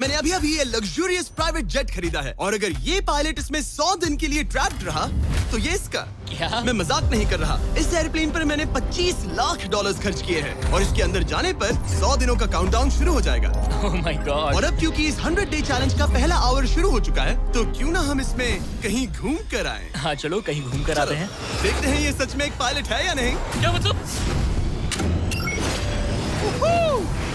मैंने अभी अभी ये लग्जूरियस प्राइवेट जेट खरीदा है और अगर ये पायलट इसमें 100 दिन के लिए ट्रैप्ड रहा तो ये इसका। क्या? मैं मजाक नहीं कर रहा। इस एयरप्लेन पर मैंने $25 लाख खर्च किए हैं और इसके अंदर जाने पर 100 दिनों का काउंटडाउन शुरू हो जाएगा। ओह माय गॉड। और अब क्योंकि इस 100 डे चैलेंज का पहला आवर शुरू हो चुका है तो क्यों ना हम इसमें कहीं घूम कर आए। हाँ चलो कहीं घूम कर आते हैं। देखते हैं ये सच में एक पायलट है या नहीं। क्या मतलब?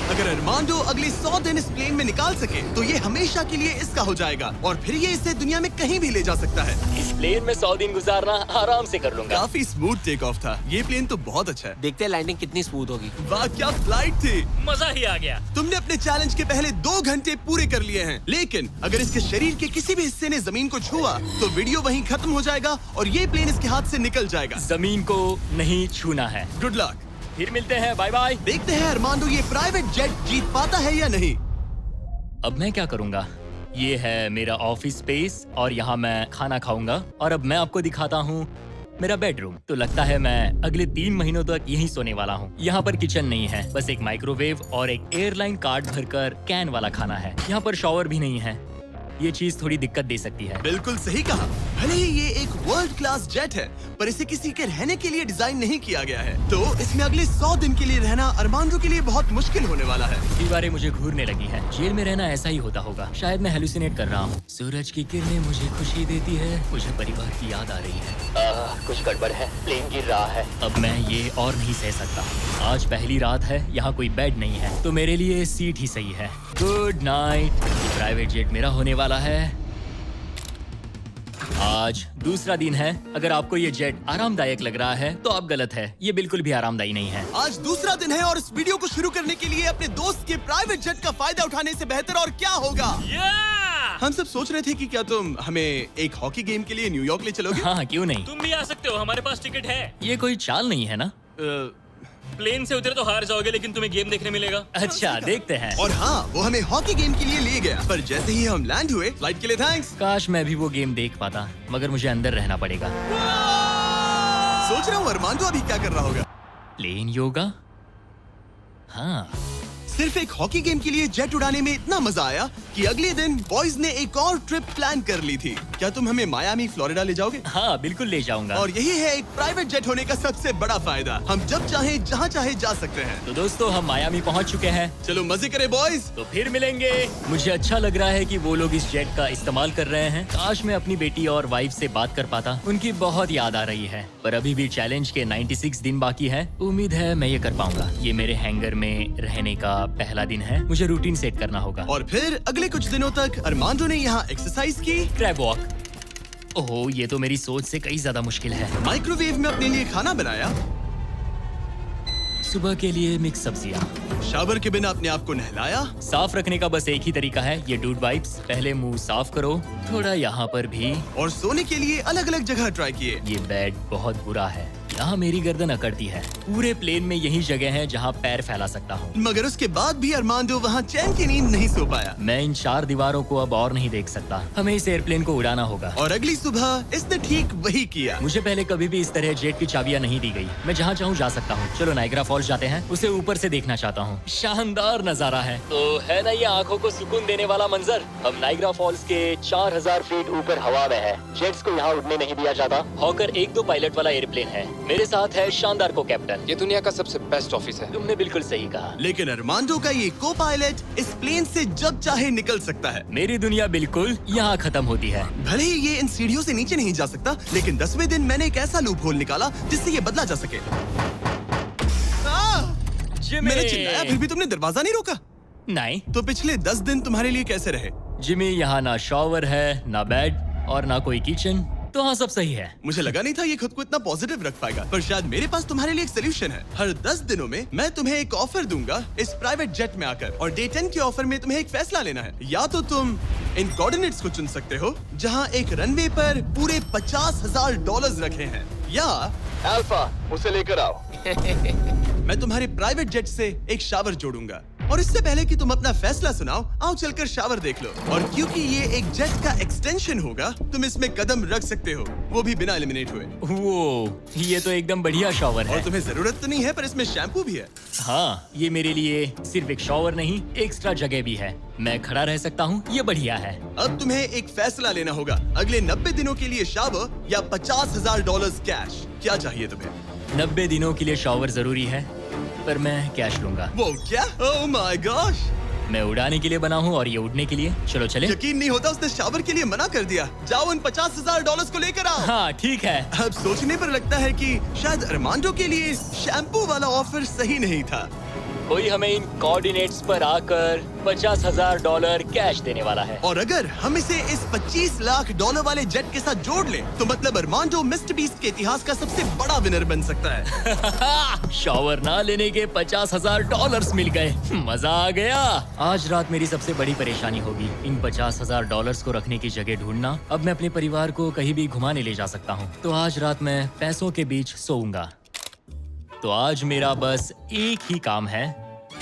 अगर अरमांडो अगले 100 दिन इस प्लेन में निकाल सके तो ये हमेशा के लिए इसका हो जाएगा और फिर ये इसे दुनिया में कहीं भी ले जा सकता है। इस प्लेन में 100 दिन गुजारना आराम से कर लूंगा। काफी स्मूथ टेक ऑफ था। ये प्लेन तो बहुत अच्छा है। देखते हैं लैंडिंग कितनी स्मूथ होगी। वाह क्या फ्लाइट थी। मजा ही आ गया। तुमने अपने चैलेंज के पहले 2 घंटे पूरे कर लिए हैं, लेकिन अगर इसके शरीर के किसी भी हिस्से ने जमीन को छुआ तो वीडियो वहीं खत्म हो जाएगा और ये प्लेन इसके हाथ से निकल जाएगा। जमीन को नहीं छूना है। Good luck. फिर मिलते हैं, बाय बाय। देखते हैं अरमांडो ये प्राइवेट जेट जीत पाता है या नहीं। अब मैं क्या करूंगा? ये है मेरा ऑफिस स्पेस और यहाँ मैं खाना खाऊंगा और अब मैं आपको दिखाता हूँ मेरा बेडरूम। तो लगता है मैं अगले 3 महीनों तक यहीं सोने वाला हूँ। यहाँ पर किचन नहीं है, बस एक माइक्रोवेव और एक एयरलाइन कार्ड भरकर कैन वाला खाना है। यहाँ पर शॉवर भी नहीं है। ये चीज थोड़ी दिक्कत दे सकती है। बिल्कुल सही कहा। भले ही ये एक वर्ल्ड क्लास जेट है पर इसे किसी के रहने के लिए डिजाइन नहीं किया गया है, तो इसमें अगले 100 दिन के लिए रहना अरमांडो के लिए बहुत मुश्किल होने वाला है। दीवारें मुझे घूरने लगी हैं। जेल में रहना ऐसा ही होता होगा। शायद मैं हेलुसिनेट कर रहा हूँ। सूरज की किरणें मुझे खुशी देती है। मुझे परिवार की याद आ रही है। कुछ गड़बड़ है। प्लेन गिर रहा है। अब मैं ये और नहीं सह सकता। आज पहली रात है, यहाँ कोई बेड नहीं है, तो मेरे लिए सीट ही सही है। Good night. प्राइवेट जेट मेरा होने वाला है। आज दूसरा दिन है। अगर आपको ये जेट आरामदायक लग रहा है तो आप गलत है। ये बिल्कुल भी आरामदायी नहीं है। आज दूसरा दिन है और इस वीडियो को शुरू करने के लिए अपने दोस्त के प्राइवेट जेट का फायदा उठाने से बेहतर और क्या होगा। हम सब सोच रहे थे कि क्या तुम हमें एक हॉकी गेम के लिए न्यूयॉर्क ले चलोगे। हाँ क्यों नहीं। तुम भी आ सकते हो, हमारे पास टिकट है। ये कोई चाल नहीं है ना। प्लेन से उतरे तो हार जाओगे लेकिन तुम्हें गेम देखने मिलेगा। अच्छा देखते हैं। और हाँ, वो हमें हॉकी गेम के लिए ले गया, पर जैसे ही हम लैंड हुए, फ्लाइट के लिए थैंक्स। काश मैं भी वो गेम देख पाता, मगर मुझे अंदर रहना पड़ेगा। सोच रहा हूँ अरमांडो अभी क्या कर रहा होगा। प्लेन योगा। हाँ सिर्फ एक हॉकी गेम के लिए जेट उड़ाने में इतना मजा आया कि अगले दिन बॉयज ने एक और ट्रिप प्लान कर ली थी। क्या तुम हमें मायामी फ्लोरिडा ले जाओगे। हाँ बिल्कुल ले जाऊंगा। और यही है एक प्राइवेट जेट होने का सबसे बड़ा फायदा। हम जब चाहे जहाँ चाहे जा सकते हैं। तो दोस्तों हम मायामी पहुँच चुके हैं। चलो मजे करें बॉयज। तो फिर मिलेंगे। मुझे अच्छा लग रहा है कि वो लोग इस जेट का इस्तेमाल कर रहे हैं। काश मैं अपनी बेटी और वाइफ से बात कर पाता। उनकी बहुत याद आ रही है। पर अभी भी चैलेंज के 96 दिन बाकी है। उम्मीद है मैं ये कर पाऊंगा। ये मेरे हैंगर में रहने का पहला दिन है। मुझे रूटीन सेट करना होगा। और फिर अगले कुछ दिनों तक अरमांडो ने यहाँ एक्सरसाइज की। Crab walk. ओह ये तो मेरी सोच से कई ज्यादा मुश्किल है। माइक्रोवेव में अपने लिए खाना बनाया। सुबह के लिए मिक्स सब्जियाँ। शावर के बिना अपने आप को नहलाया। साफ रखने का बस एक ही तरीका है, ये डूड वाइप्स। पहले मुंह साफ करो, थोड़ा यहाँ पर भी। और सोने के लिए अलग अलग जगह ट्राई किए। ये बेड बहुत बुरा है। यहाँ मेरी गर्दन अकड़ती है। पूरे प्लेन में यही जगह है जहाँ पैर फैला सकता हूँ। मगर उसके बाद भी अरमांडो वहाँ चैन की नींद नहीं सो पाया। मैं इन 4 दीवारों को अब और नहीं देख सकता। हमें इस एयरप्लेन को उड़ाना होगा। और अगली सुबह इसने ठीक वही किया। मुझे पहले कभी भी इस तरह जेट की चाबियां नहीं दी गई। मैं जहाँ चाहूँ जा सकता हूँ। चलो नाइग्रा फॉल्स जाते हैं। उसे ऊपर से देखना चाहता हूँ। शानदार नजारा है। तो है ना ये आंखों को सुकून देने वाला मंजर। हम नाइग्रा फॉल्स के 4000 फीट ऊपर हवा में है। जेट्स को यहाँ उड़ने नहीं दिया जाता। हॉकर 1-2 पायलट वाला एयरप्लेन है। मेरे साथ है शानदार को कैप्टन। ये दुनिया का सबसे बेस्ट ऑफिस है। तुमने बिल्कुल सही कहा। लेकिन अरमांडो का ये को पायलट इस प्लेन से जब चाहे निकल सकता है। मेरी दुनिया बिल्कुल यहाँ खत्म होती है। भले ही ये इन सीढ़ियों से नीचे नहीं जा सकता, लेकिन 10वें दिन मैंने एक ऐसा लूप होल निकाला जिससे ये बदला जा सके। जिमी! मैंने चिल्लाया फिर भी तुमने दरवाजा नहीं रोका। नहीं तो पिछले 10 दिन तुम्हारे लिए कैसे रहे। जिमी, यहाँ ना शॉवर है, ना बेड और ना कोई किचन। तो हाँ सब सही है। मुझे लगा नहीं था ये खुद को इतना पॉजिटिव रख पाएगा, पर शायद मेरे पास तुम्हारे लिए एक सोल्यूशन है। हर 10 दिनों में मैं तुम्हें एक ऑफर दूंगा इस प्राइवेट जेट में आकर, और डे 10 के ऑफर में तुम्हें एक फैसला लेना है। या तो तुम इन कोऑर्डिनेट्स को चुन सकते हो जहां एक रनवे पर पूरे $50,000 रखे हैं, या अल्फा उसे लेकर आओ। मैं तुम्हारे प्राइवेट जेट से एक शावर जोड़ूंगा। और इससे पहले कि तुम अपना फैसला सुनाओ, आओ चलकर शावर देख लो। और क्योंकि ये एक जेट का एक्सटेंशन होगा, तुम इसमें कदम रख सकते हो, वो भी बिना एलिमिनेट हुए। वो ये तो एकदम बढ़िया शॉवर और है। तुम्हें जरूरत तो नहीं है, पर इसमें शैम्पू भी है। हाँ, ये मेरे लिए सिर्फ एक शॉवर नहीं, एक्स्ट्रा जगह भी है। मैं खड़ा रह सकता हूँ, ये बढ़िया है। अब तुम्हें एक फैसला लेना होगा, अगले 90 दिनों के लिए शावर या $50,000 कैश। क्या चाहिए तुम्हें? 90 दिनों के लिए शॉवर जरूरी है, पर मैं कैश लूंगा। वो क्या? ओह माय गॉश! मैं उड़ाने के लिए बना हूँ और ये उड़ने के लिए। चलो चले। यकीन नहीं होता, उसने शावर के लिए मना कर दिया। जाओ उन $50,000 को लेकर आओ। हाँ ठीक है। अब सोचने पर लगता है कि शायद अरमांडो के लिए शैम्पू वाला ऑफर सही नहीं था। कोई हमें इन कोऑर्डिनेट्स पर आकर $50,000 कैश देने वाला है। और अगर हम इसे इस $25 लाख वाले जेट के साथ जोड़ लें, तो मतलब अरमांडो मिस्टर बीस्ट के इतिहास का सबसे बड़ा विनर बन सकता है। शॉवर ना लेने के $50,000 मिल गए। मजा आ गया। आज रात मेरी सबसे बड़ी परेशानी होगी इन $50,000 को रखने की जगह ढूंढना। अब मैं अपने परिवार को कहीं भी घुमाने ले जा सकता हूँ, तो आज रात मैं पैसों के बीच सोऊंगा। तो आज मेरा बस एक ही काम है,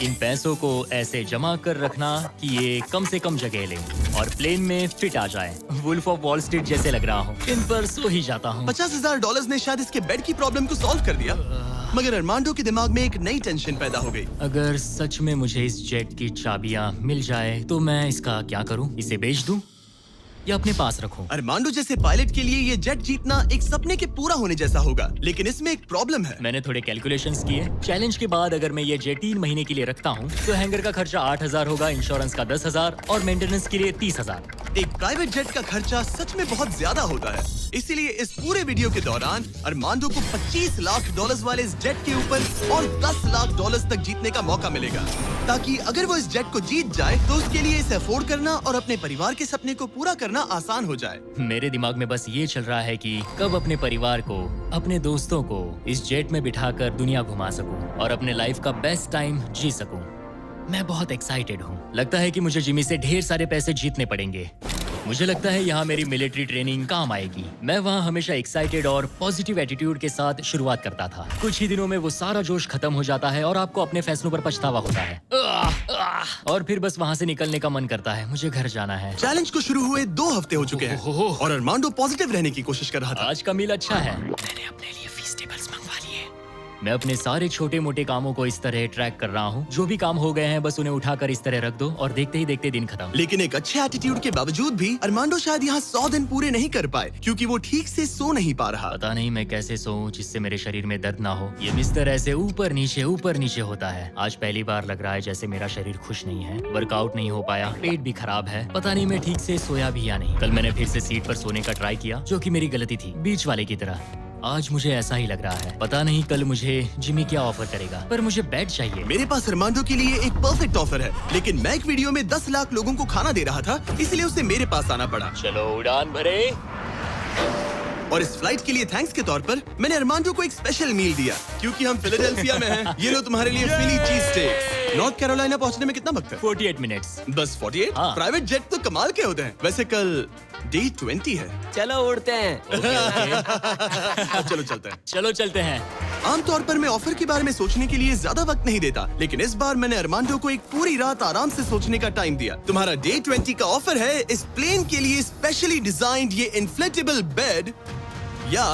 इन पैसों को ऐसे जमा कर रखना कि ये कम से कम जगह लें और प्लेन में फिट आ जाए। वुल्फ ऑफ वॉल स्ट्रीट जैसे लग रहा हूँ। इन पर सो ही जाता हूँ। $50,000 ने शायद इसके बेड की प्रॉब्लम को सॉल्व कर दिया, मगर अरमांडो के दिमाग में एक नई टेंशन पैदा हो गई। अगर सच में मुझे इस जेट की चाबियां मिल जाए तो मैं इसका क्या करूं? इसे बेच दूं या अपने पास रखूं? अरमांडो जैसे पायलट के लिए ये जेट जीतना एक सपने के पूरा होने जैसा होगा, लेकिन इसमें एक प्रॉब्लम है। मैंने थोड़े कैलकुलेशंस किए। चैलेंज के बाद अगर मैं ये जेट 3 महीने के लिए रखता हूँ तो हैंगर का खर्चा 8,000 होगा, इंश्योरेंस का 10,000 और मेंटेनेंस के लिए 30,000। एक प्राइवेट जेट का खर्चा सच में बहुत ज्यादा होता है, इसीलिए इस पूरे वीडियो के दौरान अरमांडो को $25 लाख वाले इस जेट के ऊपर और $10 लाख तक जीतने का मौका मिलेगा, ताकि अगर वो इस जेट को जीत जाए तो उसके लिए इसे अफोर्ड करना और अपने परिवार के सपने को पूरा करना आसान हो जाए। मेरे दिमाग में बस ये चल रहा है कि कब अपने परिवार को, अपने दोस्तों को इस जेट में बिठाकर दुनिया घुमा सकूं और अपने लाइफ का बेस्ट टाइम जी सकूं। मैं बहुत एक्साइटेड हूँ। लगता है कि मुझे जिमी से ढेर सारे पैसे जीतने पड़ेंगे। मुझे लगता है यहाँ मेरी मिलिट्री ट्रेनिंग काम आएगी। मैं वहाँ हमेशा एक्साइटेड और पॉजिटिव एटीट्यूड के साथ शुरुआत करता था। कुछ ही दिनों में वो सारा जोश खत्म हो जाता है और आपको अपने फैसलों पर पछतावा होता है। और फिर बस वहाँ से निकलने का मन करता है। मुझे घर जाना है। चैलेंज को शुरू हुए 2 हफ्ते हो चुके हैं और अरमांडो पॉजिटिव रहने की कोशिश कर रहा था। आज का मील अच्छा है। मैंने अपने लिए फेस्टिवल्स मंगवा लिए। मैं अपने सारे छोटे मोटे कामों को इस तरह ट्रैक कर रहा हूँ। जो भी काम हो गए हैं बस उन्हें उठाकर इस तरह रख दो और देखते ही देखते दिन खत्म। लेकिन एक अच्छे एटीट्यूड के बावजूद भी अरमांडो शायद यहाँ 100 दिन पूरे नहीं कर पाए, क्योंकि वो ठीक से सो नहीं पा रहा। पता नहीं मैं कैसे सोऊं जिससे मेरे शरीर में दर्द ना हो। ये बिस्तर ऐसे ऊपर नीचे होता है। आज पहली बार लग रहा है जैसे मेरा शरीर खुश नहीं है। वर्कआउट नहीं हो पाया, पेट भी खराब है। पता नहीं मैं ठीक से सोया भी या नहीं। कल मैंने फिर से सीट पर सोने का ट्राई किया, जो कि मेरी गलती थी, बीच वाले की तरह। आज मुझे ऐसा ही लग रहा है। पता नहीं कल मुझे जिमी क्या ऑफर करेगा, पर मुझे बेड चाहिए। मेरे पास अरमांडो के लिए एक परफेक्ट ऑफर है, लेकिन मैं एक वीडियो में 10 लाख लोगों को खाना दे रहा था, इसलिए उसे मेरे पास आना पड़ा। चलो उड़ान भरे। और इस फ्लाइट के लिए थैंक्स के तौर पर मैंने अरमांडो को एक स्पेशल मील दिया, क्योंकि हम फिलाडेल्फिया में हैं। ये लो तुम्हारे लिए फिली चीज स्टेक्स। नॉर्थ कैरोलिना पहुंचने में कितना वक्त है? 48 मिनट्स। बस 48? हाँ। प्राइवेट जेट तो कमाल के होते हैं। वैसे कल डे 20 है। चलो उड़ते हैं। चलो चलते हैं। चलो चलते हैं। आमतौर पर मैं ऑफर के बारे में सोचने के लिए ज्यादा वक्त नहीं देता, लेकिन इस बार मैंने अरमांडो को एक पूरी रात आराम से सोचने का टाइम दिया। तुम्हारा डे 20 का ऑफर है इस प्लेन के लिए स्पेशली डिजाइन्ड ये इन्फ्लेटेबल बेड, या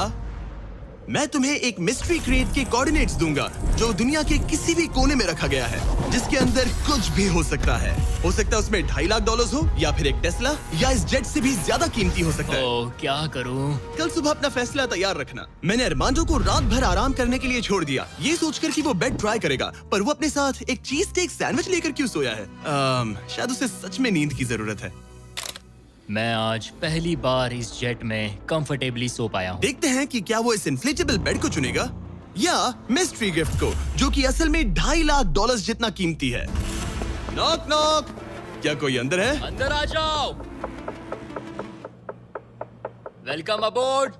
मैं तुम्हें एक मिस्ट्री क्रेट के कोऑर्डिनेट्स दूंगा जो दुनिया के किसी भी कोने में रखा गया है, जिसके अंदर कुछ भी हो सकता है। हो सकता है उसमें $2.5 लाख हो, या फिर एक टेस्ला, या इस जेट से भी ज्यादा कीमती हो सकता है। ओह, क्या करूं? कल सुबह अपना फैसला तैयार रखना। मैंने अरमांडो को रात भर आराम करने के लिए छोड़ दिया, ये सोचकर कि वो बेड ट्राई करेगा, पर वो अपने साथ एक चीज स्टेक सैंडविच लेकर क्यों सोया है? शायद उसे सच में नींद की जरूरत है। मैं आज पहली बार इस जेट में कंफर्टेबली सो पाया हूँ। देखते हैं कि क्या वो इस इन्फ्लेटेबल बेड को चुनेगा या मिस्ट्री गिफ्ट को, जो कि असल में $2.5 लाख जितना कीमती है। नॉक नॉक, क्या कोई अंदर है? अंदर आ जाओ। Welcome aboard.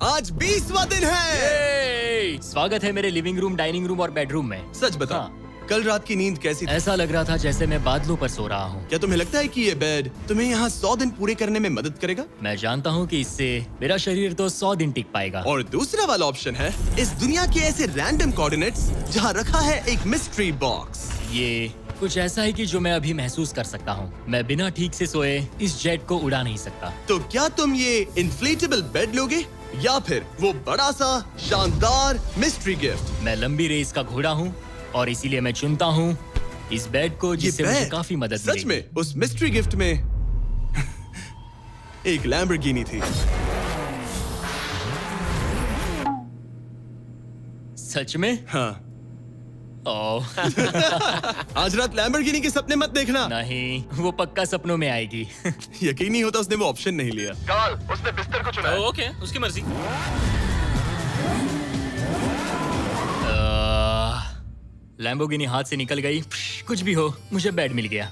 आज 20वां दिन है। स्वागत है मेरे लिविंग रूम, डाइनिंग रूम और बेडरूम में। सच बताओ, हाँ। कल रात की नींद कैसी थी? ऐसा लग रहा था जैसे मैं बादलों पर सो रहा हूँ। क्या तुम्हें लगता है कि ये बेड तुम्हें यहाँ 100 दिन पूरे करने में मदद करेगा? मैं जानता हूँ कि इससे मेरा शरीर तो 100 दिन टिक पाएगा। और दूसरा वाला ऑप्शन है इस दुनिया के ऐसे रैंडम कोऑर्डिनेट्स जहाँ रखा है एक मिस्ट्री बॉक्स। ये कुछ ऐसा है कि जो मैं अभी महसूस कर सकता हूँ। मैं बिना ठीक से सोए इस जेट को उड़ा नहीं सकता। तो क्या तुम ये इन्फ्लेटेबल बेड लोगे या फिर वो बड़ा सा शानदार मिस्ट्री गिफ्ट? मैं लंबी रेस का घोड़ा हूँ और इसीलिए मैं चुनता हूँ इस बेड को, जिससे मुझे बेड काफी मदद सच मिलेगी। में उस मिस्ट्री गिफ्ट में एक लैम्बोर्गिनी थी। सच में? हाँ। ओह आज रात लैम्बोर्गिनी के सपने मत देखना। नहीं, वो पक्का सपनों में आएगी। यकीन नहीं होता उसने वो ऑप्शन नहीं लिया। कार्ल, उसने बिस्तर को चुना है। ओके, उसकी मर्जी। लैम्बोर्गिनी हाथ से निकल गई। कुछ भी हो, मुझे बेड मिल गया।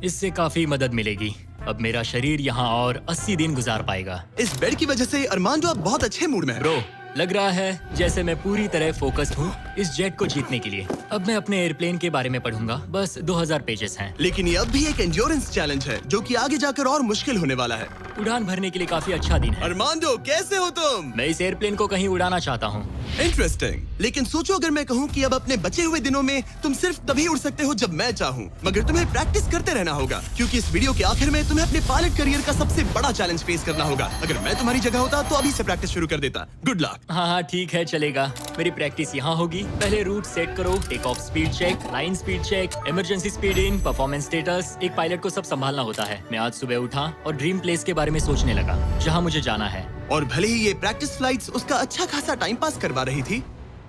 इससे काफी मदद मिलेगी। अब मेरा शरीर यहाँ और 80 दिन गुजार पाएगा। इस बेड की वजह से अरमांडो अब बहुत अच्छे मूड में है। ब्रो, लग रहा है जैसे मैं पूरी तरह फोकस्ड हूँ इस जेट को जीतने के लिए। अब मैं अपने एयरप्लेन के बारे में पढ़ूंगा। बस 2000 पेजेस हैं। लेकिन ये अब भी एक एंड्योरेंस चैलेंज है जो कि आगे जाकर और मुश्किल होने वाला है। उड़ान भरने के लिए काफी अच्छा दिन है। अरमांडो, कैसे हो तुम? मैं इस एयरप्लेन को कहीं उड़ाना चाहता हूँ। इंटरेस्टिंग। लेकिन सोचो अगर मैं कहूँ कि अब अपने बचे हुए दिनों में तुम सिर्फ तभी उड़ सकते हो जब मैं चाहूँ, मगर तुम्हें प्रैक्टिस करते रहना होगा क्योंकि इस वीडियो के आखिर में तुम्हें अपने पायलट करियर का सबसे बड़ा चैलेंज फेस करना होगा। अगर मैं तुम्हारी जगह होता तो अभी से प्रैक्टिस शुरू कर देता। Good luck. हाँ, ठीक है, चलेगा। मेरी प्रैक्टिस यहाँ होगी। पहले रूट सेट करो, take off speed check, line speed check, emergency speed in, performance status. एक पायलट को सब संभालना होता है। मैं आज सुबह उठा और ड्रीम प्लेस के बारे में सोचने लगा जहाँ मुझे जाना है। और भले ही ये प्रैक्टिस फ्लाइट्स उसका अच्छा खासा टाइम पास करवा रही थी,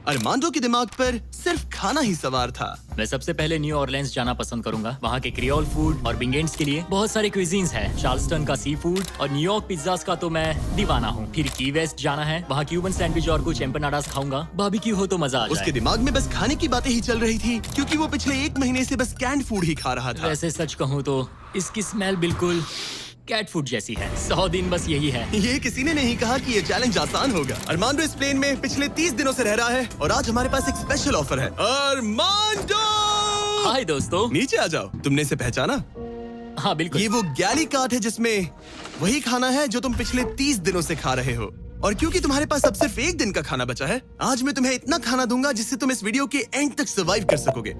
अरमांडो के दिमाग पर सिर्फ खाना ही सवार था। मैं सबसे पहले न्यू ऑरलेंस जाना पसंद करूंगा। वहाँ के क्रियोल फूड और बिंगेंट्स के लिए बहुत सारे क्विजीन्स हैं। चार्ल्सटन का सी फूड और न्यूयॉर्क पिज्जास का तो मैं दीवाना हूँ। फिर की वेस्ट जाना है, वहाँ क्यूबन सैंडविच और कुछ एम्पनाडास खाऊंगा। बारबेक्यू हो तो मजा आ उसके जाए। दिमाग में बस खाने की बातें ही चल रही थी क्योंकि वो पिछले 1 महीने से बस कैंड फूड ही खा रहा था। वैसे सच कहूँ तो इसकी स्मेल बिल्कुल कैट फूड जैसी है। 100 दिन बस यही है। ये किसी ने नहीं कहा कि ये चैलेंज आसान होगा। अरमांडो इस प्लेन में पिछले 30 दिनों से रह रहा है और आज हमारे पास एक स्पेशल ऑफर है। अरमांडो, हाय दोस्तों। नीचे आ जाओ। तुमने इसे पहचाना? हाँ बिल्कुल। ये वो गैली कार्ट है जिसमें वही खाना है जो तुम पिछले 30 दिनों से खा रहे हो। और क्योंकि तुम्हारे पास अब सिर्फ 1 दिन का खाना बचा है, आज मैं तुम्हें इतना खाना दूंगा जिससे तुम इस वीडियो के एंड तक सर्वाइव कर सकोगे।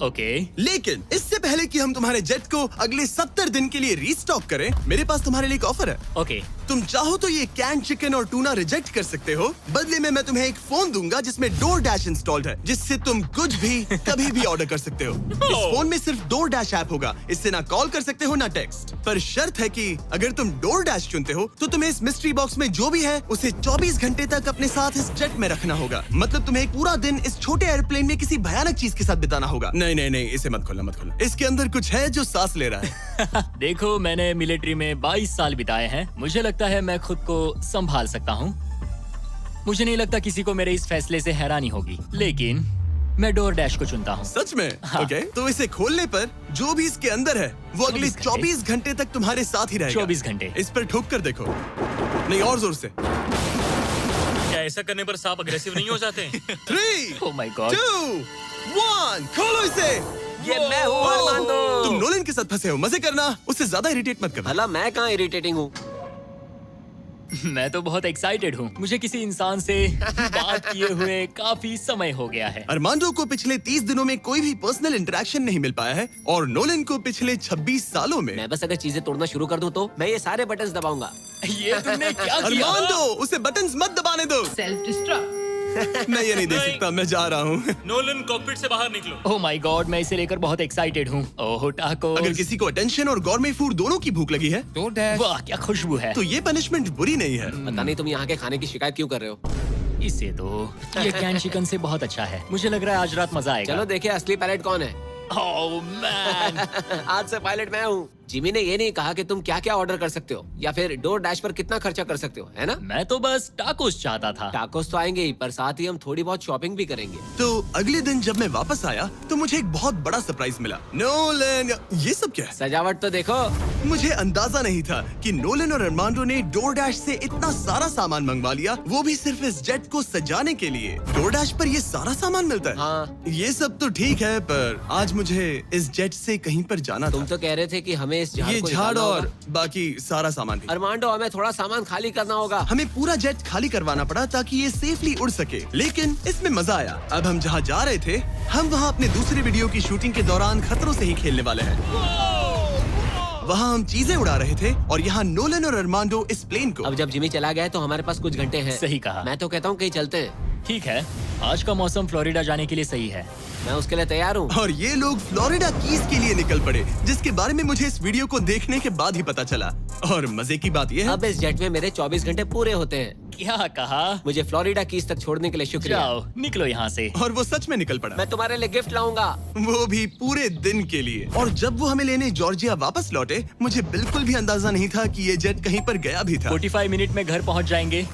ओके। लेकिन इससे पहले कि हम तुम्हारे जेट को अगले 70 दिन के लिए रीस्टॉक करें, मेरे पास तुम्हारे लिए एक ऑफर है। ओके। तुम चाहो तो ये कैन चिकन और टूना रिजेक्ट कर सकते हो। बदले में मैं तुम्हें एक फोन दूंगा जिसमें DoorDash इंस्टॉल्ड है, जिससे तुम कुछ भी कभी भी ऑर्डर कर सकते हो। इस फोन में सिर्फ DoorDash ऐप होगा। इससे ना कॉल कर सकते हो ना टेक्स्ट। पर शर्त है कि अगर तुम DoorDash चुनते हो तो तुम्हें इस मिस्ट्री बॉक्स में जो भी है उसे 24 घंटे तक अपने साथ इस जेट में रखना होगा। मतलब तुम्हें एक पूरा दिन इस छोटे एयरप्लेन में किसी भयानक चीज के साथ बिताना होगा। नहीं नहीं नहीं, इसे मत खोलना, मत खोलना। इसके अंदर कुछ है जो सांस ले रहा है। देखो, मैंने मिलिट्री में 22 साल बिताए हैं। मुझे लगता है मैं खुद को संभाल सकता हूँ। मुझे नहीं लगता किसी को मेरे इस फैसले से हैरानी होगी, लेकिन मैं DoorDash को चुनता हूँ। सच में? हाँ। ओके, तो इसे खोलने पर जो भी इसके अंदर है वो अगले 24 घंटे तक तुम्हारे साथ ही रहेगा। 24 घंटे। इस पर ठोक कर देखो। नहीं, और जोर से। क्या ऐसा करने पर सांप अग्रेसिव नहीं हो जाते? 3, Oh my God। 2, 1, खोलो इसे। ये मैं हूँ अरमांडो। तुम नोलन के साथ फंसे हो, मजे करना, उससे ज्यादा इरिटेट मत करना। भला मैं कहाँ इरिटेटिंग हूँ? मैं तो बहुत एक्साइटेड हूँ। मुझे किसी इंसान से बात किए हुए काफी समय हो गया है। अरमांडो को पिछले 30 दिनों में कोई भी पर्सनल इंटरेक्शन नहीं मिल पाया है और नोलन को पिछले 26 सालों में। मैं बस अगर चीजें तोड़ना शुरू कर दूँ तो मैं ये सारे बटन्स दबाऊंगा। ये तुमने क्या किया? अरमांडो, उसे बटन्स मत दबाने दो। Self destruct. मैं ये नहीं दे सकता, मैं जा रहा हूँ। नोलन कॉकपिट से बाहर निकलो। Oh my God, मैं इसे लेकर बहुत एक्साइटेड हूँ। ओह टाको। अगर किसी को अटेंशन और गॉर्मे फूड दोनों की भूख लगी है वाह, क्या खुशबू है। तो ये पनिशमेंट बुरी नहीं है। पता नहीं तुम यहाँ के खाने की शिकायत क्यों कर रहे हो? इसे तो ये कैन चिकन से बहुत अच्छा है। मुझे लग रहा है आज रात मजा आएगा। चलो देखे असली पायलट कौन है। Oh man. आज से पायलट मैं हूँ। जिमी ने ये नहीं कहा कि तुम क्या क्या ऑर्डर कर सकते हो या फिर डोर डैश पर कितना खर्चा कर सकते हो, है ना? मैं तो बस टाकोस चाहता था। टाकोस तो आएंगे ही, पर साथ ही हम थोड़ी बहुत शॉपिंग भी करेंगे। तो अगले दिन जब मैं वापस आया तो मुझे एक बहुत बड़ा सरप्राइज मिला। नोलन, ये सब क्या है? सजावट तो देखो। मुझे अंदाजा नहीं था कि नोलन और अरमांडो ने डोरडैश से इतना सारा सामान मंगवा लिया, वो भी सिर्फ इस जेट को सजाने के लिए। डोरडैश पर ये सारा सामान मिलता है? हाँ। ये सब तो ठीक है, पर आज मुझे इस जेट से कहीं पर जाना तुम था। तो कह रहे थे कि हमें इस झाड़ ये को झाड़ निकालना और होगा। बाकी सारा सामान भी। अरमांडो, हमें थोड़ा सामान खाली करना होगा। हमें पूरा जेट खाली करवाना पड़ा ताकि ये सेफली उड़ सके, लेकिन इसमें मजा आया। अब हम जहाँ जा रहे थे, हम वहाँ अपने दूसरे वीडियो की शूटिंग के दौरान खतरों से ही खेलने वाले हैं। वहाँ हम चीजें उड़ा रहे थे और यहाँ नोलन और अरमांडो इस प्लेन को। अब जब जिमी चला गया है तो हमारे पास कुछ घंटे हैं। सही कहा। मैं तो कहता हूँ कहीं चलते हैं। ठीक है, आज का मौसम फ्लोरिडा जाने के लिए सही है। मैं उसके लिए तैयार हूँ। और ये लोग फ्लोरिडा कीज के लिए निकल पड़े, जिसके बारे में मुझे इस वीडियो को देखने के बाद ही पता चला। और मजे की बात ये है, अब इस जेट में मेरे 24 घंटे पूरे होते हैं। क्या कहा? मुझे फ्लोरिडा कीज तक छोड़ने के लिए शुक्रिया। जाओ, निकलो यहाँ से। और वो सच में निकल पड़ा, मैं तुम्हारे लिए गिफ्ट लाऊंगा। वो भी पूरे दिन के लिए। और जब वो हमें लेने जॉर्जिया वापस लौटे, मुझे बिल्कुल भी अंदाजा नहीं था कि ये जेट कहीं पर गया भी था। 45 मिनट में घर पहुँच जाएंगे।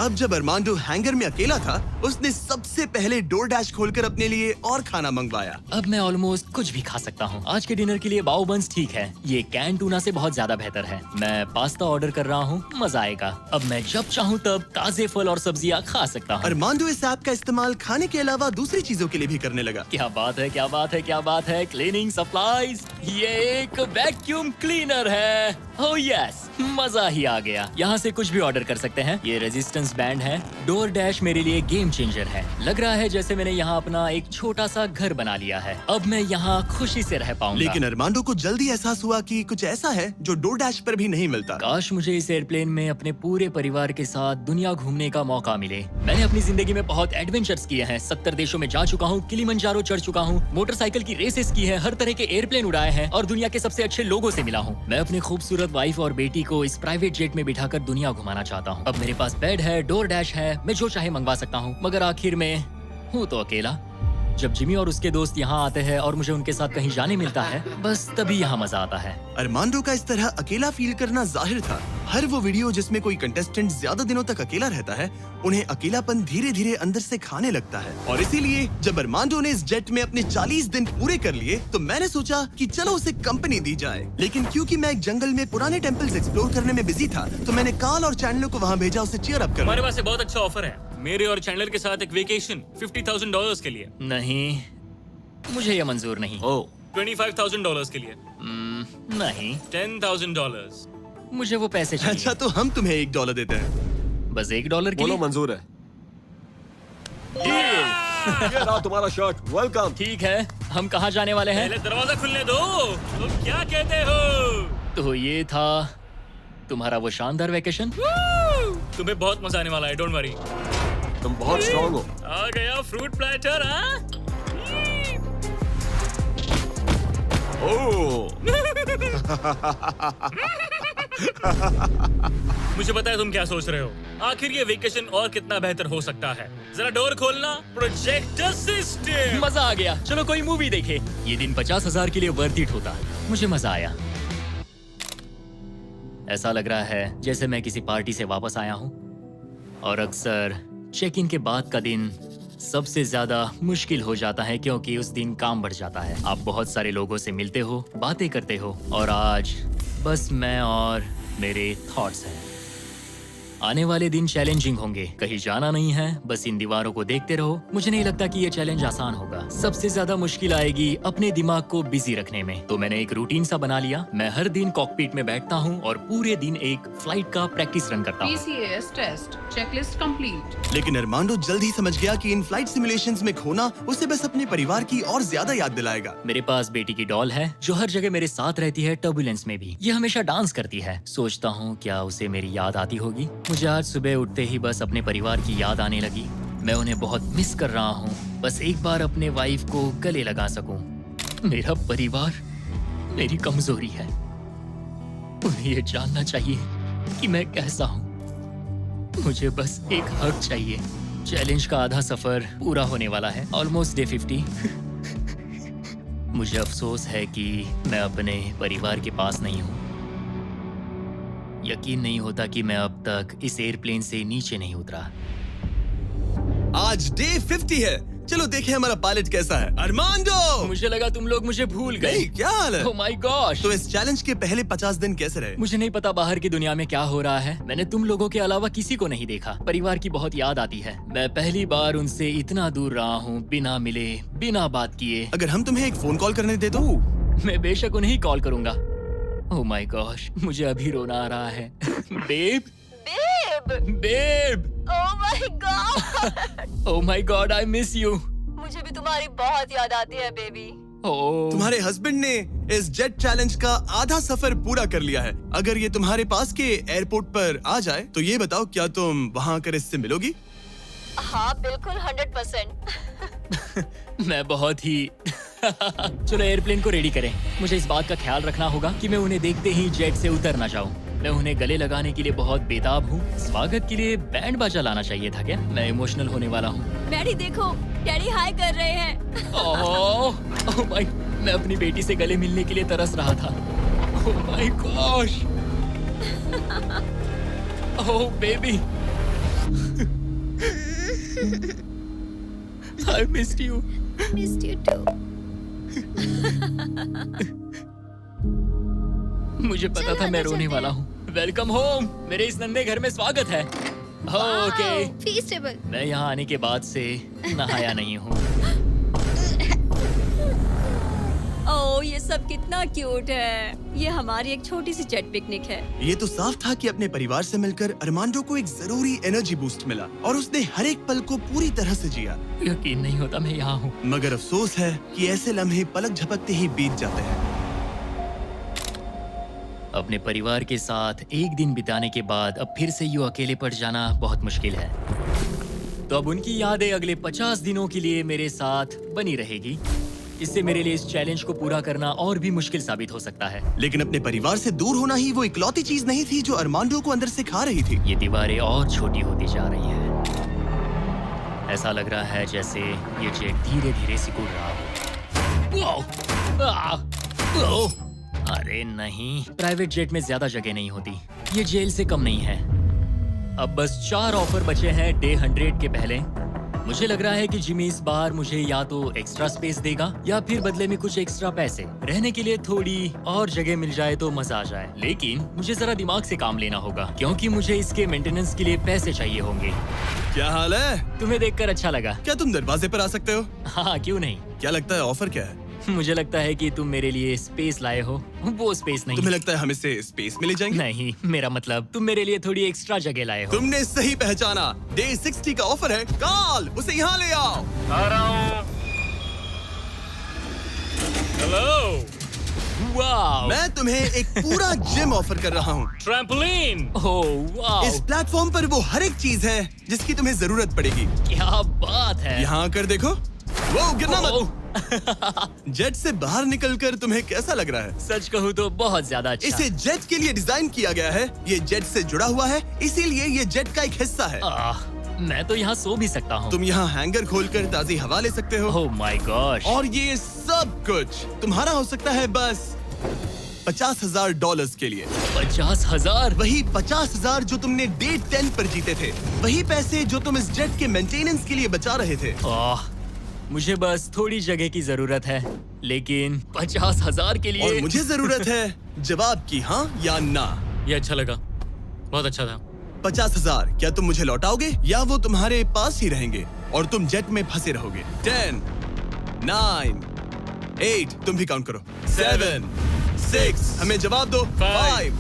अब जब अरमांडो हैंगर में अकेला था, उसने सबसे पहले डोरडैश खोलकर अपने लिए और खाना मंगवाया। अब मैं ऑलमोस्ट कुछ भी खा सकता हूँ। आज के डिनर के लिए बाओ बंस ठीक है, ये कैन टूना से बहुत ज्यादा बेहतर है। मैं पास्ता ऑर्डर कर रहा हूँ, मजा आएगा। अब मैं जब चाहूँ तब ताजे फल और सब्जियाँ खा सकता हूँ। अरमांडो इस ऐप का इस्तेमाल खाने के अलावा दूसरी चीजों के लिए भी करने लगा। क्या बात है, क्या बात है, क्या बात है। क्लीनिंग सप्लाईज, ये एक वैक्यूम क्लीनर है। ओह यस, मजा ही आ गया। यहाँ से कुछ भी ऑर्डर कर सकते हैं। ये रेजिस्टेंस बैंड है। डोर डैश मेरे लिए गेम चेंजर है। लग रहा है जैसे मैंने यहाँ अपना एक छोटा सा घर बना लिया है। अब मैं यहाँ खुशी से रह पाऊंगा। लेकिन अरमांडो को जल्दी एहसास हुआ कि कुछ ऐसा है जो डोरडैश पर भी नहीं मिलता। काश मुझे इस एयरप्लेन में अपने पूरे परिवार के साथ दुनिया घूमने का मौका मिले। मैंने अपनी जिंदगी में बहुत एडवेंचर्स किए हैं। 70 देशों में जा चुका हूँ, किलिमंजारो चढ़ चुका हूँ, मोटरसाइकिल की रेसेस की है, हर तरह के एयरप्लेन उड़ाए हैं और दुनिया के सबसे अच्छे लोगों से मिला हूँ। मैं अपनी खूबसूरत वाइफ और बेटी को इस प्राइवेट जेट में बिठाकर दुनिया घुमाना चाहता हूँ। अब मेरे पास बेड है, डोर डैश है, मैं जो चाहे मंगवा सकता हूँ। मगर आखिर में हूँ तो अकेला। जब जिमी और उसके दोस्त यहाँ आते हैं और मुझे उनके साथ कहीं जाने मिलता है, बस तभी यहाँ मजा आता है। अरमांडो का इस तरह अकेला फील करना जाहिर था। हर वो वीडियो जिसमें कोई कंटेस्टेंट ज्यादा दिनों तक अकेला रहता है, उन्हें अकेलापन धीरे धीरे अंदर से खाने लगता है। और इसीलिए जब अरमांडो ने इस जेट में अपने 40 दिन पूरे कर लिए, तो मैंने सोचा कि चलो उसे कंपनी दी जाए। लेकिन क्योंकि मैं एक जंगल में पुराने टेम्पल्स एक्सप्लोर करने में बिजी था, तो मैंने कार्ल और चैंडलर को वहाँ भेजा उसे चीयर अप करने। हमारे पास एक बहुत अच्छा ऑफर है, मेरे और चैंडलर के साथ एक वेकेशन $50,000 के लिए। नहीं, मुझे ये मंजूर नहीं। ओ, $25,000 के लिए। नहीं, $10,000। मुझे वो पैसे चाहिए। अच्छा, तो हम तुम्हें $1 देते हैं। बस $1 के बोलो लिए? मंजूर है। ये रहा तुम्हारा शर्ट, वेलकम। ठीक है, हम कहाँ जाने वाले हैं? पहले दरवाजा खुलने दो। तुम क्या कहते हो? तो ये था तुम्हारा वो शानदार वेकेशन। तुम्हें बहुत मजा आने वाला है, डोंट वरी। तुम बहुत स्ट्रॉन्ग हो। आ गया फ्रूट प्लेटर। हाँ, मुझे पता है तुम क्या सोच रहे हो। आखिर ये वेकेशन और कितना बेहतर हो सकता है। जरा डोर खोलना। Projector system. मजा आ गया, चलो कोई मूवी देखे। ये दिन 50,000 के लिए वर्थ इट होता। मुझे मजा आया। ऐसा लग रहा है जैसे मैं किसी पार्टी से वापस आया हूँ। और अक्सर चेक इन के बाद का दिन सबसे ज्यादा मुश्किल हो जाता है, क्योंकि उस दिन काम बढ़ जाता है। आप बहुत सारे लोगों से मिलते हो, बातें करते हो, और आज बस मैं और मेरे थॉट्स हैं। आने वाले दिन चैलेंजिंग होंगे। कहीं जाना नहीं है, बस इन दीवारों को देखते रहो। मुझे नहीं लगता कि ये चैलेंज आसान होगा। सबसे ज्यादा मुश्किल आएगी अपने दिमाग को बिजी रखने में। तो मैंने एक रूटीन सा बना लिया। मैं हर दिन कॉकपिट में बैठता हूँ और पूरे दिन एक फ्लाइट का प्रैक्टिस रन करता हूँ। PCAS test checklist complete. लेकिन अरमांडो जल्द ही समझ गया कि इन फ्लाइट सिमुलेशंस में खोना उसे बस अपने परिवार की और ज्यादा याद दिलाएगा। मेरे पास बेटी की डॉल है जो हर जगह मेरे साथ रहती है, टर्बुलेंस में भी। ये हमेशा डांस करती है। सोचता हूँ क्या उसे मेरी याद आती होगी। मुझे आज सुबह उठते ही बस अपने परिवार की याद आने लगी। मैं उन्हें बहुत मिस कर रहा हूँ। बस एक बार अपने वाइफ को गले लगा सकूं। मेरा परिवार मेरी कमजोरी है। उन्हें ये जानना चाहिए कि मैं कैसा हूँ। मुझे बस एक हक चाहिए। चैलेंज का आधा सफर पूरा होने वाला है। Almost day 50। मुझे अफसोस है कि मैं अपने परिवार के पास नहीं हूँ। यकीन नहीं होता कि मैं अब तक इस एयरप्लेन से नीचे नहीं उतरा। आज डे 50 है। चलो देखें हमारा पायलट कैसा है। अरमांडो! मुझे लगा तुम लोग मुझे भूल गए। नहीं, क्या हाल है? ओह माय गॉश! तो इस चैलेंज के पहले 50 दिन कैसे रहे? मुझे नहीं पता बाहर की दुनिया में क्या हो रहा है। मैंने तुम लोगों के अलावा किसी को नहीं देखा। परिवार की बहुत याद आती है। मैं पहली बार उनसे इतना दूर रहा हूँ, बिना मिले, बिना बात किए। अगर हम तुम्हें एक फोन कॉल करने दे तो? मैं बेशक उन्हें कॉल करूंगा। ओह माय गॉश, मुझे अभी रोना आ रहा है। Babe, babe, oh my God! Oh my God, I miss you. मुझे भी तुम्हारी बहुत याद आती है बेबी। ओह, तुम्हारे हस्बैंड ने इस जेट चैलेंज का आधा सफर पूरा कर लिया है। अगर ये तुम्हारे पास के एयरपोर्ट पर आ जाए तो ये बताओ, क्या तुम वहाँ आकर इससे मिलोगी? हाँ बिल्कुल 100%। मैं बहुत ही चलो एयरप्लेन को रेडी करें। मुझे इस बात का ख्याल रखना होगा कि मैं उन्हें देखते ही जेट से उतर ना जाऊं। मैं उन्हें गले लगाने के लिए बहुत बेताब हूँ। स्वागत के लिए बैंड बाजा लाना चाहिए था क्या? मैं इमोशनल होने वाला हूँ। डैडी देखो, डैडी हाय कर रहे हैं। ओह माय, मैं अपनी बेटी से गले मिलने के लिए तरस रहा था। Oh my gosh, oh baby, I missed you. Missed you too. मुझे पता था मैं रोने वाला हूँ। वेलकम होम, मेरे इस नन्हे घर में स्वागत है। ओके, फीस्टेबल। मैं यहाँ आने के बाद से नहाया नहीं हूँ। ओह ये सब कितना क्यूट है। ये हमारी एक छोटी सी जेट पिकनिक है। ये तो साफ था कि अपने परिवार से मिलकर अरमांडो को एक जरूरी एनर्जी बूस्ट मिला और उसने हर एक पल को पूरी तरह से जिया। यकीन नहीं होता मैं यहाँ हूँ। मगर अफसोस है कि ऐसे लम्हे पलक झपकते ही बीत जाते हैं। अपने परिवार के साथ एक दिन बिताने के बाद अब फिर से यूं अकेले पड़ जाना बहुत मुश्किल है। तो अब उनकी यादें अगले 50 दिनों के लिए मेरे साथ बनी रहेगी। इससे मेरे लिए इस चैलेंज को पूरा करना और भी मुश्किल साबित हो सकता है। लेकिन अपने परिवार से दूर होना ही वो इकलौती चीज नहीं थी जो अरमांडो को अंदर से खा रही थी। ये दीवारें और छोटी होती जा रही हैं। ऐसा लग रहा है जैसे ये जेट धीरे धीरे सिकुड़ रहा हो। अरे नहीं, प्राइवेट जेट में ज्यादा जगह नहीं होती। ये जेल से कम नहीं है। अब बस 4 ऑफर बचे हैं डे 100 के पहले। मुझे लग रहा है कि जिमी इस बार मुझे या तो एक्स्ट्रा स्पेस देगा या फिर बदले में कुछ एक्स्ट्रा पैसे। रहने के लिए थोड़ी और जगह मिल जाए तो मजा आ जाए। लेकिन मुझे जरा दिमाग से काम लेना होगा क्योंकि मुझे इसके मेंटेनेंस के लिए पैसे चाहिए होंगे। क्या हाल है? तुम्हें देखकर अच्छा लगा। क्या तुम दरवाजे पर आ सकते हो? हाँ, क्यों नहीं। क्या लगता है ऑफर क्या है? मुझे लगता है कि तुम मेरे लिए स्पेस लाए हो। वो स्पेस नहीं। तुम्हें लगता है हम इससे स्पेस में ले जाएंगे? नहीं, मेरा मतलब तुम मेरे लिए थोड़ी एक्स्ट्रा जगह लाए हो। तुमने सही पहचाना। डे 60 का ऑफर है। कॉल उसे यहाँ ले आओ। आ रहा हूँ। हेलो, वाव! मैं तुम्हें एक पूरा जिम ऑफर कर रहा हूँ। ट्रैम्पोलिन। ओह वाव! इस प्लेटफॉर्म पर वो हर एक चीज है जिसकी तुम्हें जरूरत पड़ेगी। क्या बात है। यहाँ आकर देखो। वो गिरना मत। ओह, जेट से बाहर निकलकर तुम्हें कैसा लग रहा है? सच कहूँ तो बहुत ज्यादा अच्छा। इसे जेट के लिए डिजाइन किया गया है। ये जेट से जुड़ा हुआ है, इसीलिए ये जेट का एक हिस्सा है। मैं तो यहाँ सो भी सकता हूँ। तुम यहाँ हैंगर खोलकर ताजी हवा ले सकते हो। ओह माय गॉश! और ये सब कुछ तुम्हारा हो सकता है बस $50,000 के लिए। 50,000? वही 50,000 जो तुमने डे 10 पर जीते थे। वही पैसे जो तुम इस जेट के मेंटेनेंस के लिए बचा रहे थे। मुझे बस थोड़ी जगह की जरूरत है, लेकिन 50,000 के लिए। और मुझे जरूरत है जवाब की, हाँ या ना। ये अच्छा लगा, बहुत अच्छा था। 50,000 क्या तुम मुझे लौटाओगे या वो तुम्हारे पास ही रहेंगे और तुम जेट में फंसे रहोगे? 10, 9, 8, तुम भी काउंट करो। 7, 6, हमें जवाब दो। 5,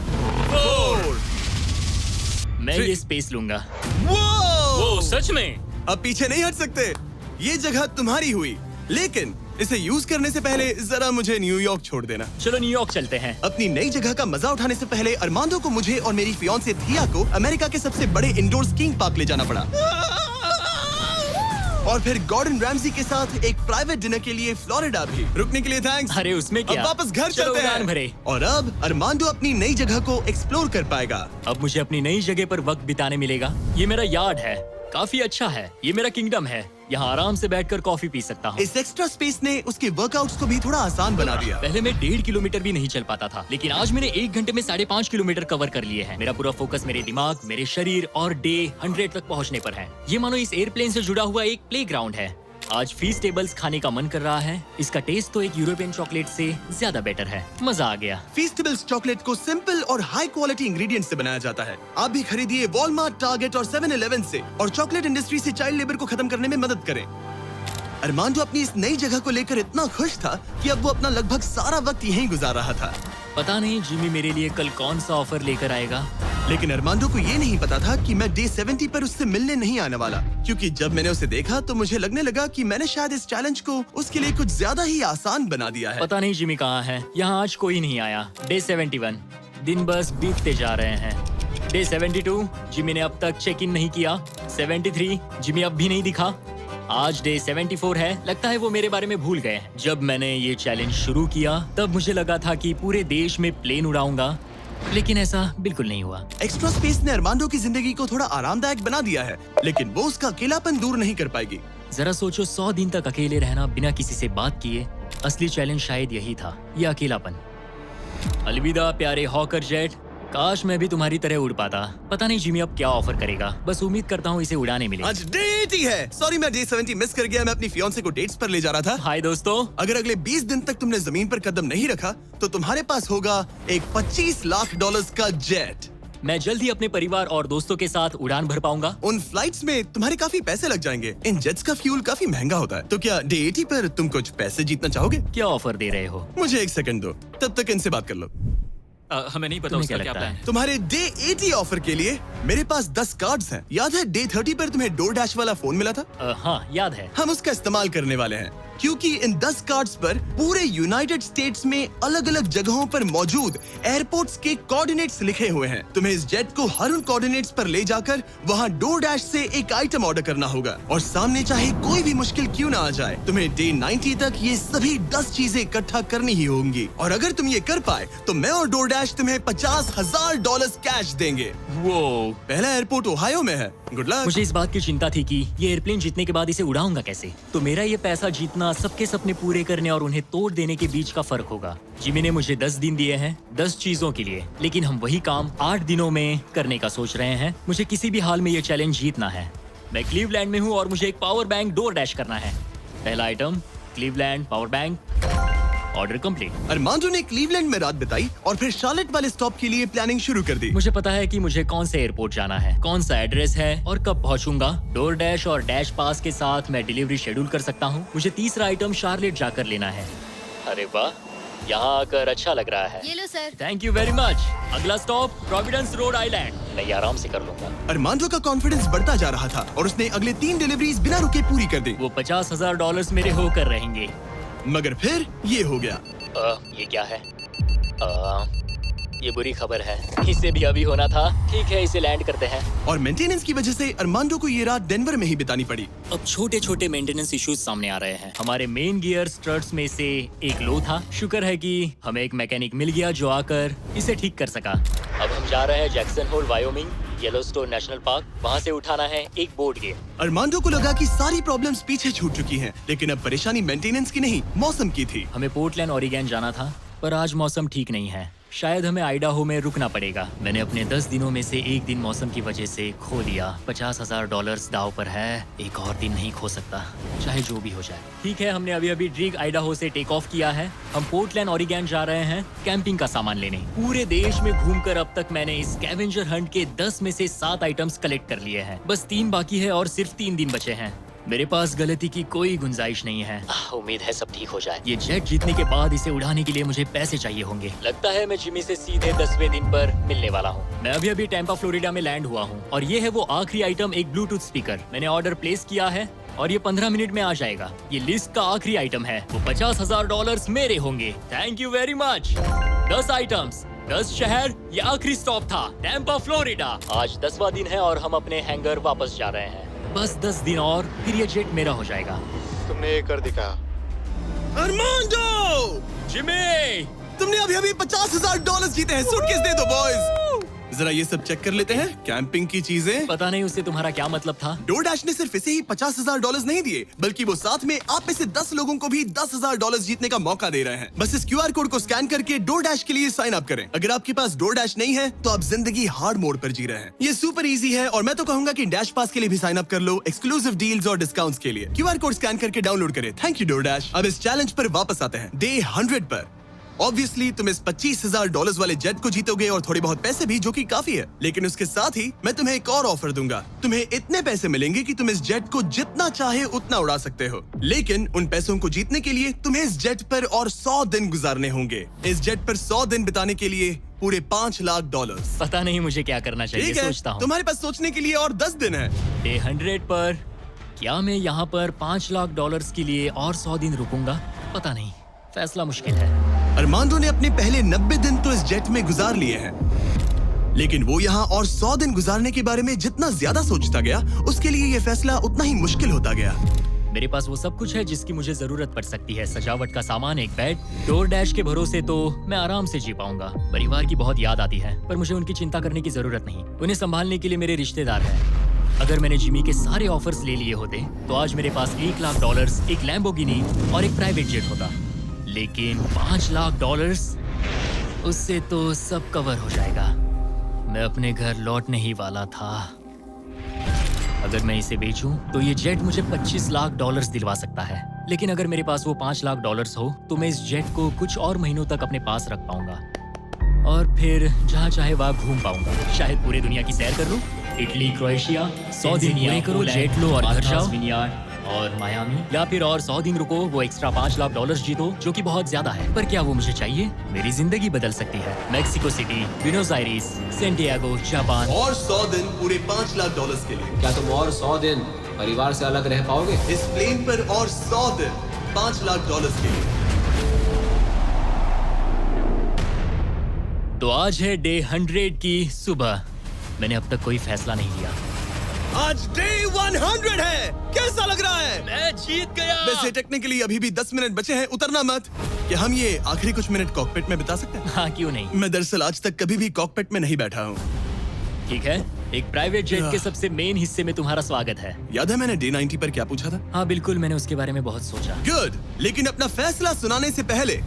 4। मैं 3। ये स्पेस लूंगा। वो सच में? अब पीछे नहीं हट सकते। ये जगह तुम्हारी हुई, लेकिन इसे यूज करने से पहले जरा मुझे न्यूयॉर्क छोड़ देना। चलो न्यूयॉर्क चलते हैं। अपनी नई जगह का मजा उठाने से पहले अरमांडो को मुझे और मेरी फियांसे थिया को अमेरिका के सबसे बड़े इंडोर स्कीइंग पार्क ले जाना पड़ा। और फिर गॉर्डन रैमजी के साथ एक प्राइवेट डिनर के लिए फ्लोरिडा भी। रुकने के लिए थैंक्स। अरे उसमें क्या? अब वापस घर चलो चलते उड़ान हैं। भरे। और अब अरमांडो अपनी नई जगह को एक्सप्लोर कर पाएगा। अब मुझे अपनी नई जगह पर वक्त बिताने मिलेगा। ये मेरा यार्ड है, काफी अच्छा है। ये मेरा किंगडम है। यहाँ आराम से बैठकर कॉफी पी सकता हूँ। इस एक्स्ट्रा स्पेस ने उसके वर्कआउट्स को भी थोड़ा आसान बना दिया। पहले मैं 1.5 किलोमीटर भी नहीं चल पाता था, लेकिन आज मैंने 1 घंटे में 5.5 किलोमीटर कवर कर लिए हैं। मेरा पूरा फोकस मेरे दिमाग, मेरे शरीर और डे 100 तक पहुँचने पर है। ये मानो इस एयरप्लेन से जुड़ा हुआ एक प्लेग्राउंड है। आज फीस्टेबल्स खाने का मन कर रहा है। इसका टेस्ट तो एक यूरोपियन चॉकलेट से ज्यादा बेटर है। मजा आ गया। फीस्टेबल्स चॉकलेट को सिंपल और हाई क्वालिटी इंग्रेडिएंट्स से बनाया जाता है। आप भी खरीदिए वॉलमार्ट, टारगेट और 7-Eleven से और चॉकलेट इंडस्ट्री से चाइल्ड लेबर को खत्म करने में मदद करें। अरमांडो अपनी इस नई जगह को लेकर इतना खुश था कि अब वो अपना लगभग सारा वक्त यहीं गुजार रहा था। पता नहीं जिमी मेरे लिए कल कौन सा ऑफर लेकर आएगा। लेकिन अरमांडो को ये नहीं पता था कि मैं डे 70 पर उससे मिलने नहीं आने वाला, क्योंकि जब मैंने उसे देखा तो मुझे लगने लगा कि मैंने शायद इस चैलेंज को उसके लिए कुछ ज्यादा ही आसान बना दिया है। पता नहीं जिमी कहाँ है। यहाँ आज कोई नहीं आया। डे 71 दिन बस बीतते जा रहे हैं। डे 72 जिमी ने अब तक चेक इन नहीं किया। 73 जिमी अब भी नहीं दिखा। आज डे 74 है। लगता है वो मेरे बारे में भूल गए। जब मैंने ये चैलेंज शुरू किया तब मुझे लगा था कि पूरे देश में प्लेन उड़ाऊंगा, लेकिन ऐसा बिल्कुल नहीं हुआ। एक्स्ट्रा स्पेस ने अरमांडो की जिंदगी को थोड़ा आरामदायक बना दिया है, लेकिन वो उसका अकेलापन दूर नहीं कर पाएगी। जरा सोचो, 100 दिन तक अकेले रहना बिना किसी से बात किए। असली चैलेंज शायद यही था, ये अकेलापन। अलविदा प्यारे हॉकर जेट, काश मैं भी तुम्हारी तरह उड़ पाता। पता नहीं जिमी अब क्या ऑफर करेगा। बस उम्मीद करता हूँ इसे उड़ाने मिले। आज डे 80 है। सॉरी मैं डे 70 मिस कर गया। मैं अपनी फियांसे को डेट्स पर ले जा रहा था। हाय दोस्तों। अगर अगले 20 दिन तक तुमने जमीन पर कदम नहीं रखा तो तुम्हारे पास होगा एक $25 लाख का जेट। मैं जल्द ही अपने परिवार और दोस्तों के साथ उड़ान भर पाऊंगा। उन फ्लाइट्स में तुम्हारे काफी पैसे लग जाएंगे। इन जेट्स का फ्यूल काफी महंगा होता है। तो क्या डे 80 पर तुम कुछ पैसे जीतना चाहोगे? क्या ऑफर दे रहे हो? मुझे 1 सेकंड दो, तब तक इनसे बात कर लो। हमें नहीं पता तुम्हें उसका क्या क्या लगता प्लान है? है। तुम्हारे डे 80 ऑफर के लिए मेरे पास 10 कार्ड्स हैं। याद है डे 30 पर तुम्हें DoorDash वाला फोन मिला था? हाँ याद है। हम उसका इस्तेमाल करने वाले हैं, क्योंकि इन 10 कार्ड्स पर पूरे यूनाइटेड स्टेट्स में अलग अलग जगहों पर मौजूद एयरपोर्ट्स के कोऑर्डिनेट्स लिखे हुए हैं। तुम्हें इस जेट को हर उन कोऑर्डिनेट्स पर ले जाकर वहां DoorDash से एक आइटम ऑर्डर करना होगा, और सामने चाहे कोई भी मुश्किल क्यों ना आ जाए, तुम्हें डे 90 तक ये सभी 10 चीजें इकट्ठा करनी ही होंगी। और अगर तुम ये कर पाए तो मैं और DoorDash तुम्हें $50,000 कैश देंगे। वो पहला एयरपोर्ट ओहायो में है। Good luck. मुझे इस बात की चिंता थी कि ये एयरप्लेन जीतने के बाद इसे उड़ाऊंगा कैसे। तो मेरा ये पैसा जीतना सबके सपने पूरे करने और उन्हें तोड़ देने के बीच का फर्क होगा। जिमी ने मुझे 10 दिन दिए हैं 10 चीजों के लिए, लेकिन हम वही काम 8 दिनों में करने का सोच रहे हैं। मुझे किसी भी हाल में ये चैलेंज जीतना है। मैं क्लीवलैंड में हूँ और मुझे एक पावर बैंक DoorDash करना है। पहला item Cleveland power bank. Order complete. Armando ने क्लीवलैंड में रात बिताई और फिर शार्लेट वाले स्टॉप के लिए प्लानिंग शुरू कर दी। मुझे पता है कि मुझे कौन से एयरपोर्ट जाना है, कौन सा एड्रेस है और कब पहुंचूंगा। DoorDash और डैश पास के साथ मैं डिलीवरी शेड्यूल कर सकता हूं। मुझे तीसरा आइटम शार्लेट जाकर लेना है। अरे वाह, यहाँ आकर अच्छा लग रहा है। ये लो sir. Thank you very much. अगला स्टॉप प्रोविडेंस रोड आइलैंड। मैं ये आराम से कर लूंगा। अरमांडो का कॉन्फिडेंस बढ़ता जा रहा था और उसने अगले 3 डिलीवरीज बिना रुके पूरी कर दी। वो $50,000 मेरे होकर रहेंगे। मगर फिर ये हो गया। ये क्या है? ये बुरी खबर है। इसे भी अभी होना था। ठीक है, इसे लैंड करते हैं। और मेंटेनेंस की वजह से अरमांडो को ये रात डेनवर में ही बितानी पड़ी। अब छोटे छोटे मेंटेनेंस इश्यूज सामने आ रहे हैं। हमारे मेन गियर स्ट्रट्स में से एक लो था। शुक्र है कि हमें एक मैकेनिक मिल गया जो आकर इसे ठीक कर सका। अब हम जा रहे हैं Jackson Hole Wyoming, Yellowstone national park. वहाँ से उठाना है एक बोर्ड गेम। अरमांडो को लगा कि सारी प्रॉब्लम्स पीछे छूट चुकी हैं, लेकिन अब परेशानी मेंटेनेंस की नहीं, मौसम की थी। हमें पोर्टलैंड ओरिगन जाना था, पर आज मौसम ठीक नहीं है। शायद हमें आइडाहो में रुकना पड़ेगा। मैंने अपने 10 दिनों में से एक दिन मौसम की वजह से खो दिया। $50,000 दाव पर है। एक और दिन नहीं खो सकता, चाहे जो भी हो जाए। ठीक है, हमने अभी अभी ड्रीग आइडाहो से टेक ऑफ किया है। हम पोर्टलैंड ओरिगन जा रहे हैं कैंपिंग का सामान लेने। पूरे देश में घूमकर अब तक मैंने इस स्कैवेंजर हंट के 10 में से 7 आइटम्स कलेक्ट कर लिए हैं। बस 3 बाकी है और सिर्फ 3 दिन बचे हैं। मेरे पास गलती की कोई गुंजाइश नहीं है। उम्मीद है सब ठीक हो जाए। ये जेट जीतने के बाद इसे उड़ाने के लिए मुझे पैसे चाहिए होंगे। लगता है मैं जिमी से सीधे 10वें दिन पर मिलने वाला हूँ। मैं अभी अभी टैंपा फ्लोरिडा में लैंड हुआ हूँ और ये है वो आखिरी आइटम, एक ब्लूटूथ स्पीकर। मैंने ऑर्डर प्लेस किया है और ये 15 मिनट में आ जाएगा। ये लिस्ट का आखिरी आइटम है। वो $50,000 मेरे होंगे। Thank you very much. 10 items, 10 शहर, ये आखिरी स्टॉप था टैंपा फ्लोरिडा। आज 10वां दिन है और हम अपने हैंगर वापस जा रहे हैं। बस 10 दिन और फिर ये जेट मेरा हो जाएगा। तुमने ये कर दिखा। अरमांडो! जिमी! तुमने अभी अभी $50,000 जीते हैं। सूटकेस दे दो बॉयज। जरा ये सब चेक कर लेते हैं, कैंपिंग की चीजें। पता नहीं उससे तुम्हारा क्या मतलब था। डोरडैश ने सिर्फ इसे ही $50,000 नहीं दिए, बल्कि वो साथ में आप में से 10 लोगों को भी $10,000 जीतने का मौका दे रहे हैं। बस इस QR कोड को स्कैन करके डोरडैश के लिए साइन अप करें। अगर आपके पास डोरडैश नहीं है तो आप जिंदगी हार्ड मोड पर जी रहे हैं। ये सुपर इजी है और मैं तो कहूंगा कि डैश पास के लिए भी साइन अप कर लो, एक्सक्लूसिव डील्स और डिस्काउंट्स के लिए। QR कोड स्कैन करके डाउनलोड करें। Thank you DoorDash. अब इस चैलेंज पर वापस आते हैं, डे 100 पर। ऑब्वियसली तुम इस $25,000 वाले जेट को जीतोगे और थोड़े बहुत पैसे भी, जो कि काफी है। लेकिन उसके साथ ही मैं तुम्हें एक और ऑफर दूंगा। तुम्हें इतने पैसे मिलेंगे कि तुम इस जेट को जितना चाहे उतना उड़ा सकते हो। लेकिन उन पैसों को जीतने के लिए तुम्हें इस जेट पर और 100 दिन गुजारने होंगे। इस जेट पर 100 दिन बिताने के लिए पूरे $5 लाख। पता नहीं मुझे क्या करना चाहिए, ठीक है, सोचता हूँ। तुम्हारे पास सोचने के लिए और 10 दिन है। डे 100 पर क्या मैं यहाँ पर $5 लाख के लिए और 100 दिन रुकूंगा? पता नहीं, फैसला मुश्किल है। अरमांडो ने अपने पहले 90 दिन तो इस जेट में गुजार लिए हैं, लेकिन वो यहाँ और 100 दिन गुजारने के बारे में जितना ज्यादा सोचता गया, उसके लिए ये फैसला उतना ही मुश्किल होता गया। मेरे पास वो सब कुछ है जिसकी मुझे जरूरत पड़ सकती है। सजावट का सामान, एक बेड, डोरडैश के भरोसे तो मैं आराम से जी पाऊंगा। परिवार की बहुत याद आती है, पर मुझे उनकी चिंता करने की जरूरत नहीं। उन्हें संभालने के लिए मेरे रिश्तेदार हैं। अगर मैंने जिमी के सारे ऑफर्स ले लिए होते तो आज मेरे पास $1 लाख, एक लैम्बोर्गिनी और एक प्राइवेट जेट होता। लेकिन $5 लाख, उससे तो सब कवर हो जाएगा। मैं अपने घर लौटने ही वाला था। अगर मैं इसे बेचूं तो ये जेट मुझे $25 लाख दिलवा सकता है। लेकिन अगर मेरे पास वो $5 लाख हो तो मैं इस जेट को कुछ और महीनों तक अपने पास रख पाऊंगा और फिर जहाँ चाहे वहाँ घूम पाऊंगा। शायद पूरी दुनिया की सैर कर लूं। इटली, क्रोएशिया, 100 दिन पूरे करो, जेट लो और घर जाओ। और मायामी, या फिर और 100 दिन रुको, वो एक्स्ट्रा $5 लाख जीतो, जो कि बहुत ज्यादा है। पर क्या वो मुझे चाहिए? मेरी जिंदगी बदल सकती है। Mexico city, Buenos iris, Santiago, Japan. और 100 दिन पूरे $5 लाख के लिए। क्या तुम और 100 दिन परिवार से अलग रह पाओगे? इस प्लेन पर और 100 दिन $5 लाख के लिए। तो आज है डे 100 की सुबह। मैंने अब तक कोई फैसला नहीं लिया। आज डे 100 है। कैसा लग रहा है? मैं जीत गया। वैसे टेक्निकली अभी भी 10 मिनट बचे हैं, उतरना मत। क्या हम ये आखिरी कुछ मिनट कॉकपिट में बिता सकते हैं? हाँ, क्यों नहीं। मैं दरअसल आज तक कभी भी कॉकपिट में नहीं बैठा हूँ। ठीक है, एक प्राइवेट जेट के सबसे मेन हिस्से में तुम्हारा स्वागत है। याद है मैंने डे 90 पर क्या पूछा था? हाँ बिल्कुल, मैंने उसके बारे में बहुत सोचा। गुड, लेकिन अपना फैसला सुनाने से पहले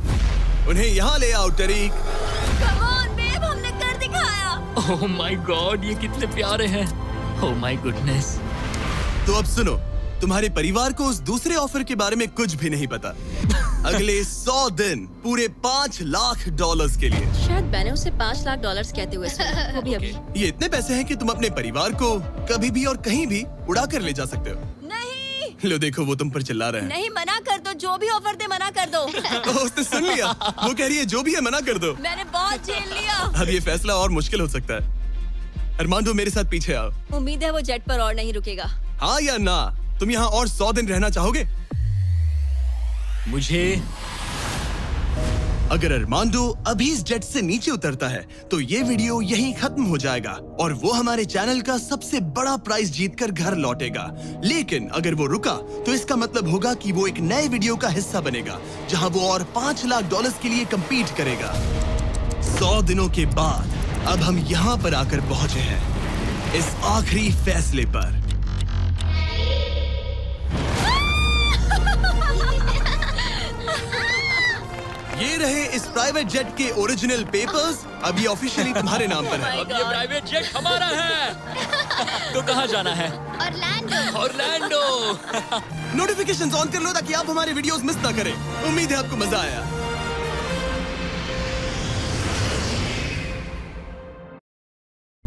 उन्हें यहाँ ले आओ टरीक। Come on, babe, हमने कर दिखाया। ओह माय गॉड, ये कितने प्यारे हैं। Oh my goodness. तो अब सुनो, तुम्हारे परिवार को उस दूसरे ऑफर के बारे में कुछ भी नहीं पता। अगले 100 दिन पूरे $5 लाख के लिए। शायद मैंने उसे $5 लाख कहते हुए सुना, वो भी अभी। ये इतने पैसे हैं कि तुम अपने परिवार को कभी भी और कहीं भी उड़ा कर ले जा सकते हो। नहीं लो देखो, वो तुम पर चिल्ला रहे हैं। नहीं, मना कर दो। जो भी ऑफर दे मना कर दो। ओह, उसने सुन लिया। वो कह रही है जो भी है मना कर दो। मैंने बहुत झेल लिया। अब ये फैसला और मुश्किल हो सकता है। अरमांडो, मेरे साथ पीछे आओ। उम्मीद है वो जेट पर और नहीं रुकेगा। हाँ या ना? तुम यहाँ और 100 दिन रहना चाहोगे? मुझे अगर अरमांडो अभी इस जेट से नीचे उतरता है तो ये वीडियो यहीं खत्म हो जाएगा और वो हमारे चैनल का सबसे बड़ा प्राइज जीतकर घर लौटेगा। लेकिन अगर वो रुका तो इसका मतलब होगा कि वो एक नए वीडियो का हिस्सा बनेगा जहां वो और $5 लाख के लिए compete करेगा। 100 दिनों के बाद अब हम यहाँ पर आकर पहुंचे हैं, इस आखिरी फैसले पर। ये रहे इस प्राइवेट जेट के ओरिजिनल पेपर्स। अब ये ऑफिशियली तुम्हारे नाम पर है। अब ये प्राइवेट जेट हमारा है। तो कहाँ जाना है? ऑरलैंडो। ऑरलैंडो। नोटिफिकेशंस ऑन कर लो ताकि आप हमारे वीडियोस मिस ना करें। उम्मीद है आपको मजा आया।